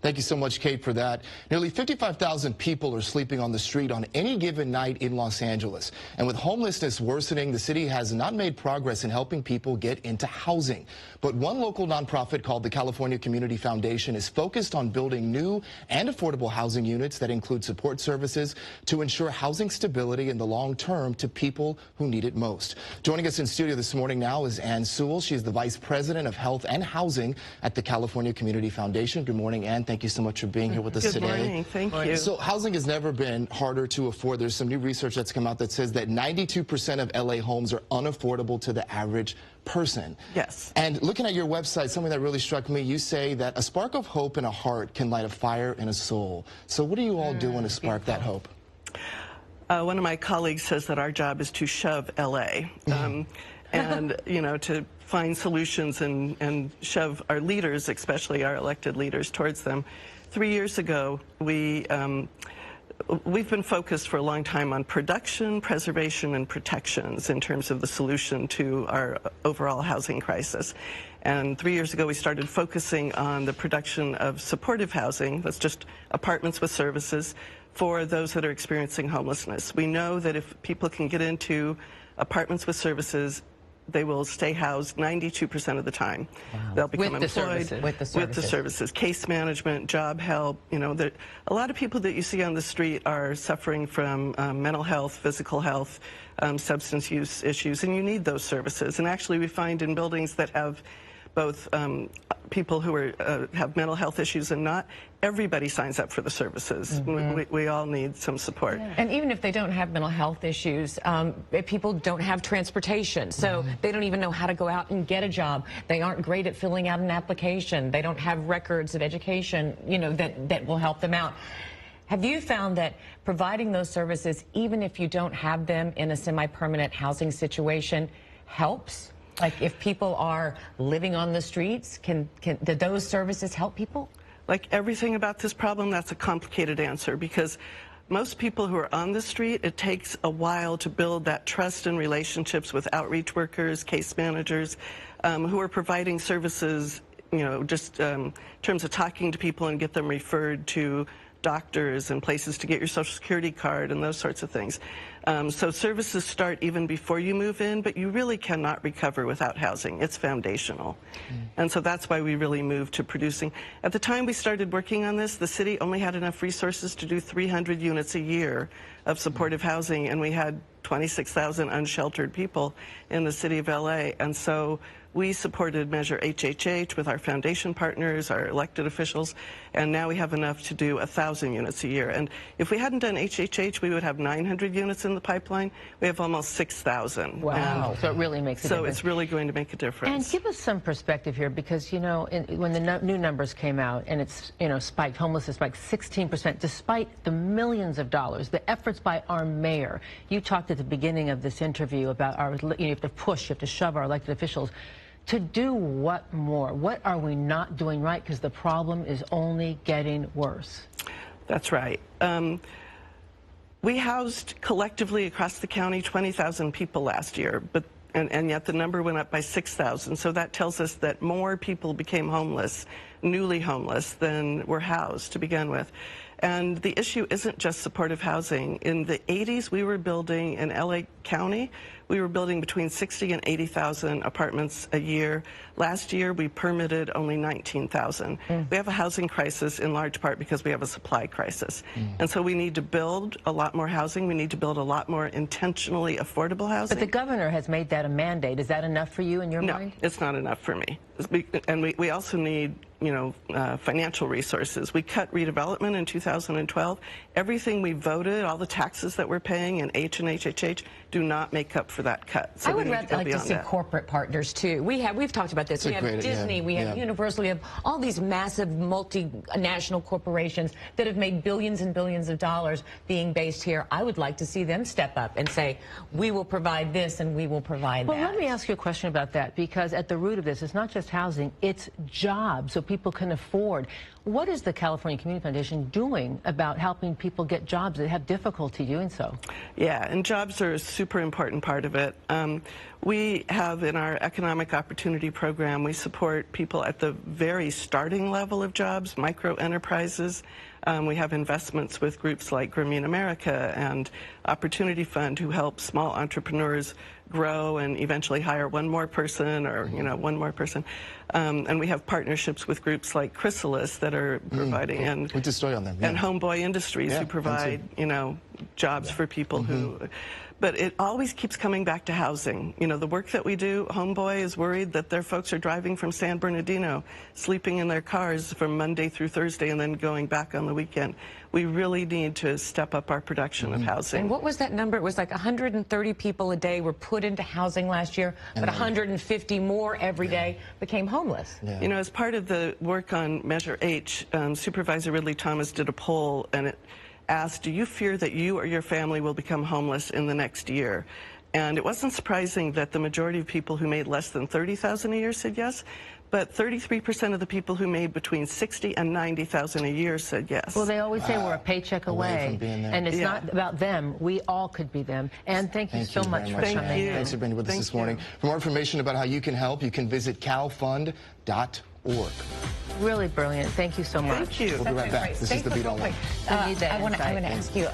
Thank you so much, Kate, for that. Nearly 55,000 people are sleeping on the street on any given night in Los Angeles. And with homelessness worsening, the city has not made progress in helping people get into housing. But one local nonprofit called the California Community Foundation is focused on building new and affordable housing units that include support services to ensure housing stability in the long term to people who need it most. Joining us in studio this morning now is Sewill. She is the Vice President of Health and Housing at the California Community Foundation. Good morning, Ann. Thank you so much for being here with us today. Good morning. Thank you. So housing has never been harder to afford. There's some new research that's come out that says that 92% of LA homes are unaffordable to the average person. Yes. And looking at your website, something that really struck me, you say that a spark of hope in a heart can light a fire in a soul. So what are you all doing to spark that hope? One of my colleagues says that our job is to shove LA. And, you know, to find solutions and shove our leaders, especially our elected leaders, towards them. 3 years ago, we've been focused for a long time on production, preservation, and protections in terms of the solution to our overall housing crisis. And 3 years ago, we started focusing on the production of supportive housing, that's just apartments with services, for those that are experiencing homelessness. We know that if people can get into apartments with services, they will stay housed 92% of the time. Wow. They'll become with employed with the services, case management, job help. You know, a lot of people that you see on the street are suffering from mental health, physical health, substance use issues, and you need those services. And actually, we find in buildings that have both people who have mental health issues and not, everybody signs up for the services. We all need some support. Yeah. And even if they don't have mental health issues, people don't have transportation, so they don't even know how to go out and get a job. They aren't great at filling out an application. They don't have records of education, you know, that will help them out. Have you found that providing those services, even if you don't have them in a semi-permanent housing situation, helps? Like if people are living on the streets, do those services help people? Like everything about this problem, that's a complicated answer, because most people who are on the street, it takes a while to build that trust and relationships with outreach workers, case managers, who are providing services, you know, just in terms of talking to people and get them referred to doctors and places to get your Social Security card and those sorts of things. So services start even before you move in, but you really cannot recover without housing. It's foundational. And so that's why we really moved to producing. At the time we started working on this, the city only had enough resources to do 300 units a year of supportive housing, and we had 26,000 unsheltered people in the city of LA. And so we supported Measure HHH with our foundation partners, our elected officials, and now we have enough to do 1,000 units a year. And if we hadn't done HHH, we would have 900 units in the pipeline. We have almost 6,000. Wow. So it really makes a difference. So it's really going to make a difference. And give us some perspective here, because, you know, when the new numbers came out and it's, you know, spiked, homelessness spiked 16%, despite the millions of dollars, the efforts by our mayor. You talked at the beginning of this interview about our, you know, you have to push, you have to shove our elected officials. To do what more? What are we not doing right? Because the problem is only getting worse. That's right. We housed collectively across the county 20,000 people last year, and yet the number went up by 6,000. So that tells us that more people became homeless, newly homeless, than were housed to begin with. And the issue isn't just supportive housing. In the 80s, we were building in LA County, we were building between 60 and 80,000 apartments a year. Last year, we permitted only 19,000. We have a housing crisis in large part because we have a supply crisis. And so we need to build a lot more housing. We need to build a lot more intentionally affordable housing. But the governor has made that a mandate. Is that enough for you in your mind? No, it's not enough for me. And we also need, you know, financial resources. We cut redevelopment in 2012. Everything we voted, all the taxes that we're paying in H and HHH, do not make up for that cut. So I would rather like to see corporate partners too. We've talked about this. We have Disney, we have Universal, we have all these massive multinational corporations that have made billions and billions of dollars being based here. I would like to see them step up and say, we will provide this and we will provide that. Well, let me ask you a question about that, because at the root of this, it's not just just housing, it's jobs so people can afford. What is the California Community Foundation doing about helping people get jobs that have difficulty doing so? Yeah, and jobs are a super important part of it. We have in our Economic Opportunity Program, we support people at the very starting level of jobs, micro enterprises. We have investments with groups like Grameen America and Opportunity Fund who help small entrepreneurs grow and eventually hire one more person or, one more person. And we have partnerships with groups like Chrysalis that are providing, and what's the story on them? And Homeboy Industries who provide, jobs for people who... But it always keeps coming back to housing. The work that we do, Homeboy is worried that their folks are driving from San Bernardino, sleeping in their cars from Monday through Thursday and then going back on the weekend. We really need to step up our production of housing. And what was that number? It was like 130 people a day were put into housing last year, but 150 more every day became homeless. Yeah. As part of the work on Measure H, Supervisor Ridley Thomas did a poll, and it asked, do you fear that you or your family will become homeless in the next year? And it wasn't surprising that the majority of people who made less than $30,000 a year said yes, but 33% of the people who made between $60,000 and $90,000 a year said yes. Well, they always say we're a paycheck away from being there. And it's not about them. We all could be them. And thank you so much for coming. Thanks for being with us this morning. For more information about how you can help, you can visit calfund.org. Really brilliant. Thank you so much. Thank you. We'll be right back. This is The Beat Online. I want to ask you,